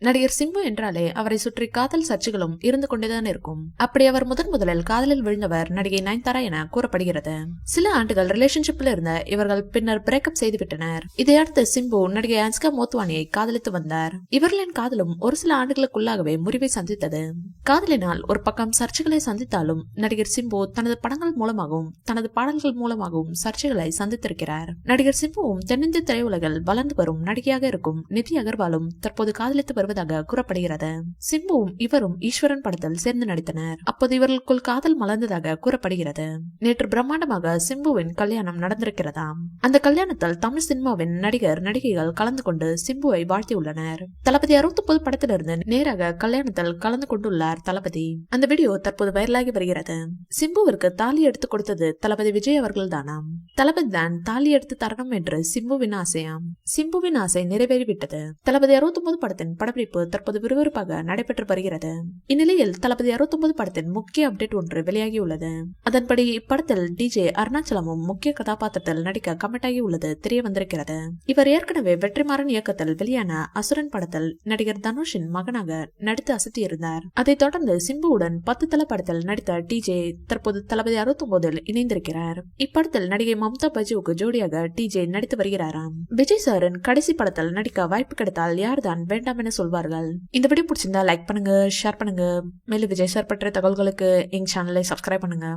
நடிகர் சிம்பு என்றாலே அவரை சுற்றி காதல் சர்ச்சைகளும் இருந்து கொண்டேதான் இருக்கும். அப்படி அவர் முதலில் காதலில் விழுந்தவர் நடிகை நயன்தாரா என கூறப்படுகிறது. சில ஆண்டுகள் ரிலேஷன்ஷிப்ல இருந்த இவர்கள் பின்னர் பிரேக்கப் செய்துவிட்டனர். இதையடுத்து சிம்பு நடிகை அன்ஸ்கா மோத்வானியை காதலித்து வந்தார். இவர்களின் காதலும் ஒரு சில ஆண்டுகளுக்குள்ளாகவே முறிவை சந்தித்தது. காதலினால் ஒரு பக்கம் சர்ச்சைகளை சந்தித்தாலும் நடிகர் சிம்பு தனது படங்கள் மூலமாகவும் தனது பாடல்கள் மூலமாகவும் சர்ச்சைகளை சந்தித்திருக்கிறார். நடிகர் சிம்புவும் தென்னிந்திய திரையுலகில் வளர்ந்து வரும் நடிகையாக இருக்கும் நிதி அகர்வாலும் தற்போது காதலித்து வருவதாக கூறப்படுகிறது. சிம்புவும் இவரும் ஈஸ்வரன் படத்தில் சேர்ந்து நடித்தனர். அப்போது இவர்களுக்குள் காதல் மலர்ந்ததாக கூறப்படுகிறது. நேற்று பிரம்மாண்டமாக சிம்புவின் கல்யாணம் நடந்திருக்கிறதாம். அந்த கல்யாணத்தில் தமிழ் சினிமாவின் நடிகைகள் கலந்து கொண்டு சிம்புவை வாழ்த்தியுள்ளனர். தளபதி 69 படத்திலிருந்து நேராக கல்யாணத்தில் கலந்து கொண்டுள்ளார் தளபதி. அந்த வீடியோ தற்போது வைரலாகி வருகிறது. சிம்புவிற்கு தாலி எடுத்து கொடுத்தது தளபதி விஜய் அவர்கள் தானாம். தளபதி தான் தாலி எடுத்து தரணும் என்று சிம்புவின் ஆசையாம். சிம்புவின் ஆசை நிறைவேறிவிட்டது. தளபதி 69 படத்தின் படப்பிடிப்பு தற்போது விறுவிறுப்பாக நடைபெற்று வருகிறது. இந்நிலையில் தளபதி 69 படத்தின் முக்கிய அப்டேட் ஒன்று வெளியாகியுள்ளது. அதன்படி இப்படத்தில் டிஜே அருணாச்சலமும் முக்கிய கதாபாத்திரத்தில் நடிக்க கமிட் ஆகி உள்ளது தெரிய வந்திருக்கிறது. இவர் ஏற்கனவே வெற்றிமாறன் இயக்கத்தில் வெளியான அசுரன் படத்தில் நடிகர் தனுஷின் மகனாக நடித்து அசத்தியிருந்தார். அதைத் தொடர்ந்து சிம்புவுடன் 10 தல படத்தில் நடித்த டிஜே தற்போது தளபதி 69 இணைந்திருக்கிறார். இப்படத்தில் நடிகை மம்தா பஜுவுக்கு ஜோடியாக டிஜே நடித்து வருகிறாராம். விஜய் சாரின் கடைசி படத்தில் நடிக்க வாய்ப்பு கிடைத்தால் யார்தான் வேண்டாம் என சொல்வார்கள். இந்த வீடியோ பிடிச்சிருந்தா லைக் பண்ணுங்க, ஷேர் பண்ணுங்க. மேலும் விஜய் சார் பற்றிய தகவல்களுக்கு எங்க சேனலை சப்ஸ்கிரைப் பண்ணுங்க.